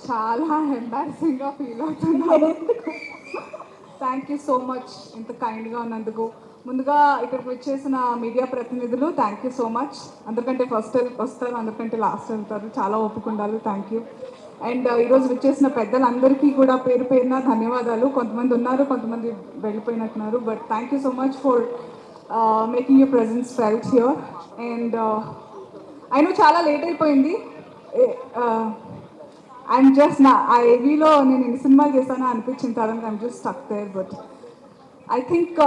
చాలా ఎంబారసింగ్గా ఫీల్ అవుతున్నాను. Thank you so much ఇంత కైండ్గా ఉన్నందుకు. ముందుగా ఇక్కడికి వచ్చేసిన మీడియా ప్రతినిధులు థ్యాంక్ యూ సో మచ్. అందరికంటే ఫస్ట్ వస్తారు, అందరికంటే లాస్ట్ వెళ్తారు. చాలా ఓపిక ఉండాలి. Thank you. అండ్ ఈరోజు వచ్చేసిన పెద్దలందరికీ కూడా పేరు పేరున ధన్యవాదాలు. కొంతమంది ఉన్నారు, కొంతమంది వెళ్ళిపోయినట్టున్నారు. But thank you so much for making your presence felt here. And అయినా చాలా లేట్ అయిపోయింది. ఐఎమ్ జస్ట్ నా ఆ ఏవీలో నేను ఎన్ని సినిమాలు చేశానో అనిపించిన తర్వాత I'm just stuck there. But I think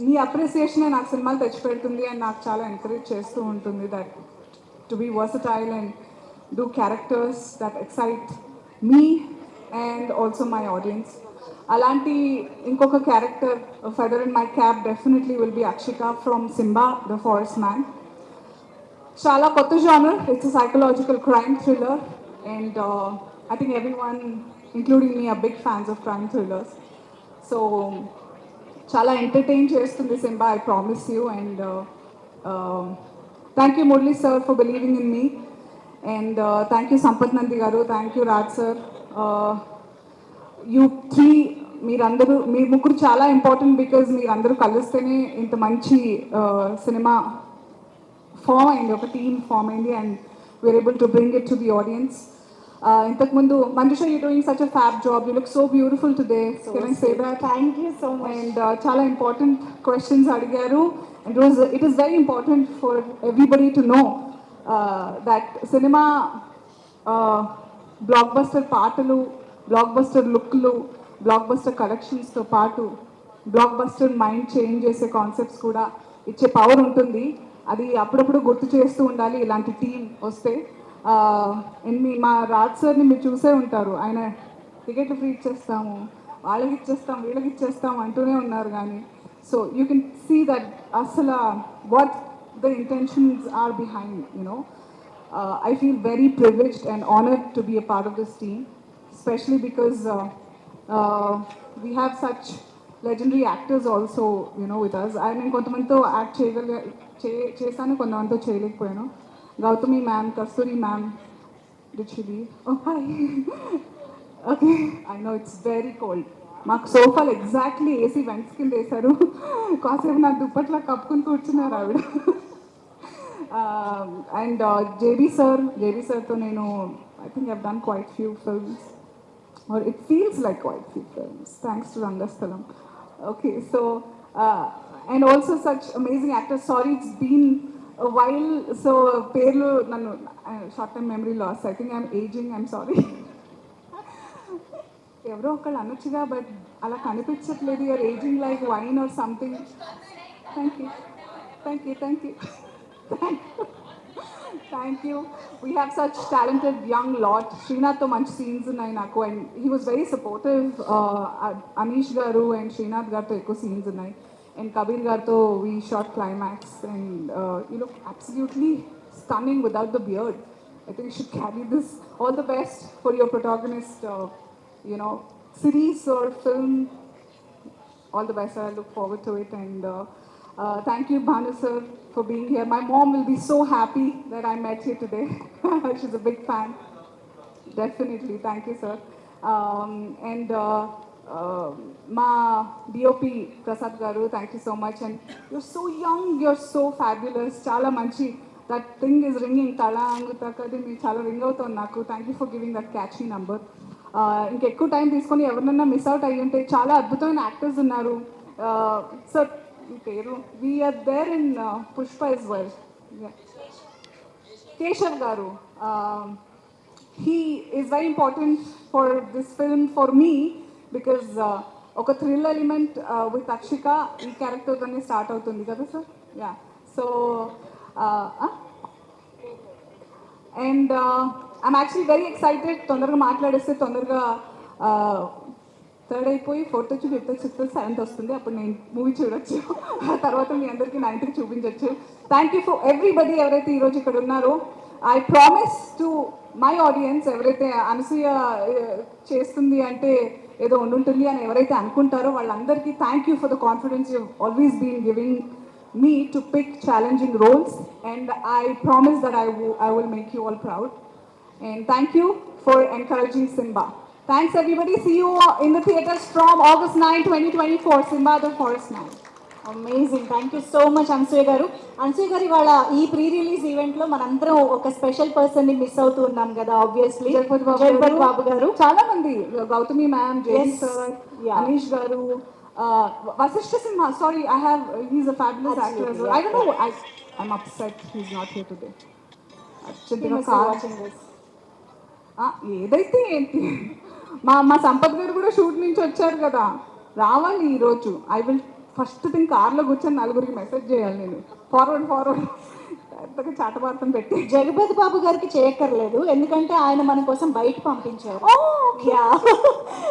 మీ అప్రిసియేషన్ నాకు సినిమాలు తెచ్చిపెడుతుంది అండ్ నాకు చాలా ఎంకరేజ్ చేస్తూ ఉంటుంది that to be versatile and do characters that excite me and also my audience. అలాంటి ఇంకొక character feather in my cap definitely will be Akshika from Simba the forest man. చాలా కొత్త genre. It's psychological crime thriller and I think everyone including me are big fans of crime thrillers. So చాలా entertain చేస్తుంది Simba, I promise you. And thank you Murali sir for believing in me. And thank you Sampath Nandi garu, thank you Raj sir. You three మీరందరూ, మీ ముగ్గురు చాలా important because మీరందరూ కలిస్తేనే ఇంత మంచి సినిమా ఫామ్ అయింది, ఒక టీమ్ ఫామ్ అయింది and we're able to bring it to the audience. ఇంతకుముందు Manjusha, you doing such a fab job, you look so beautiful today. Can I say that? Thank you so much. And చాలా important questions అడిగారు. And it is very important for everybody to know that సినిమా blockbuster పాటలు, blockbuster లుక్లు, blockbuster కలెక్షన్స్తో పాటు blockbuster mind change చేసే concepts కూడా ఇచ్చే పవర్ ఉంటుంది. అది అప్పుడప్పుడు గుర్తు చేస్తూ ఉండాలి ఇలాంటి టీం వస్తే. మా రాజ్ సార్ని మీరు చూసే ఉంటారు. ఆయన టికెట్లు ఫ్రీ ఇచ్చేస్తాము, వాళ్ళకి ఇచ్చేస్తాం, వీళ్ళకి ఇచ్చేస్తాం అంటూనే ఉన్నారు. కానీ so you can see that అసలు what the intentions are behind, you know. I feel very privileged and honored to be a part of this team, especially because we have such legendary actors also, you know, with us. నేను కొంతమందితో act చేశాను, కొంతమందితో చేయలేకపోయాను. Gautami ma'am, Kasthuri ma'am, రిచిది. Okay, I know it's very cold. మాకు సోఫాలు exactly AC vents కింద వేశారు. కాసేపు నాకు దుప్పట్లా కప్పుకుని కూర్చున్నారు ఆవిడ. అండ్ జేబీ సార్తో నేను I think I've done quite few films, or it feels like quite few films thanks to Rangasthalam. Okay, so and also such amazing actors. Sorry, it's been while, so పేర్లు నన్ను short time memory loss. I think I'm ageing, I'm sorry. ఎవరో ఒకళ్ళు అనొచ్చుగా, but అలా కనిపించట్లేదు. You're ageing like wine or something. Thank you, thank you, thank you. Thank you. We have such talented young lot. Srinathతో మంచి scenes ఉన్నాయి నాకు, and he was very supportive. Anish గారు and Srinath గారితో ఎక్కువ సీన్స్ ఉన్నాయి, అండ్ కబీర్ గారితో we short climax. And you look absolutely stunning without the beard. I think you should carry this. All the best for your protagonist, you know, series or film. All the best. I look forward to it. And thank you, Bhanu sir, for being here. My mom will be so happy that I met you today. She's a big fan. Definitely. Thank you, sir. And ma DOP Prasad garu, thank you so much. And you're so young, you're so fabulous. Chala manchi. That thing is ringing. Tala angu takadi me chala ring avutundi naku. Thank you for giving that catchy number. ఇంకెక్కువ time తీసుకొని ఎవరినన్నా miss out అయ్యి ఉంటే, చాలా అద్భుతమైన actors ఉన్నారు. Sir మీ పేరు, we're there in Pushpa as well. Keshav garu, he is very important for this film for me because ఒక థ్రిల్ ఎలిమెంట్ విత్ అక్షిక ఈ క్యారెక్టర్తోనే స్టార్ట్ అవుతుంది కదా sir. Yeah, so and I'm actually very excited. తొందరగా మాట్లాడేస్తే తొందరగా థర్డ్ అయిపోయి ఫోర్త్ వచ్చి, ఫిఫ్త్ వచ్చి, సిక్స్త్, సెవెంత్ వస్తుంది. అప్పుడు నేను మూవీ చూడొచ్చు. ఆ తర్వాత మీ అందరికీ 9th చూపించవచ్చు. థ్యాంక్ యూ ఫర్ ఎవ్రీబడి ఎవరైతే ఈరోజు ఇక్కడ ఉన్నారో. I promise to my audience, ఎవరైతే అనసూయ చేస్తుంది అంటే ఏదో ఉండుంటుంది అని ఎవరైతే అనుకుంటారో వాళ్ళందరికీ thank you for the confidence you always been giving me to pick challenging roles, and I promise that I will make you all proud. And thank you for encouraging Simba. Thanks everybody. See you in the theaters from August 9, 2024. Simba the Forest Man. Amazing, thank you so much Anasuya గారు. అనసూయ గారు, ఇవాళ ఈ pre release ఈవెంట్లో మనందరం ఒక special పర్సన్ని miss అవుతూ ఉన్నాం కదా, ఆబ్వియస్లీ జగపతి బాబు గారు. చాలా మంది, Gautami ma'am, JD Yes. Sir, Yeah. Anish గారు, Vasishta Sinha. Sorry, he's a fabulous actor as Absolutely, well. I yeah. don't know, I'm upset he's not here today. He అర్జెంటుగా must be car watching this. ఏదైతే ఏంటి, మా సంపత్ గారు కూడా shoot నుంచి వచ్చారు కదా, రావాలి ఈరోజు. ఐ విల్ ఫస్ట్ థింగ్ కార్లో కూర్చొని నలుగురికి మెసేజ్ చేయాలి నేను, ఫార్వర్డ్ పెద్దగా చాటబార్థం పెట్టి. జగపతి బాబు గారికి చేయక్కర్లేదు, ఎందుకంటే ఆయన మన కోసం బయట పంపించారు. Oh, okay. Yeah.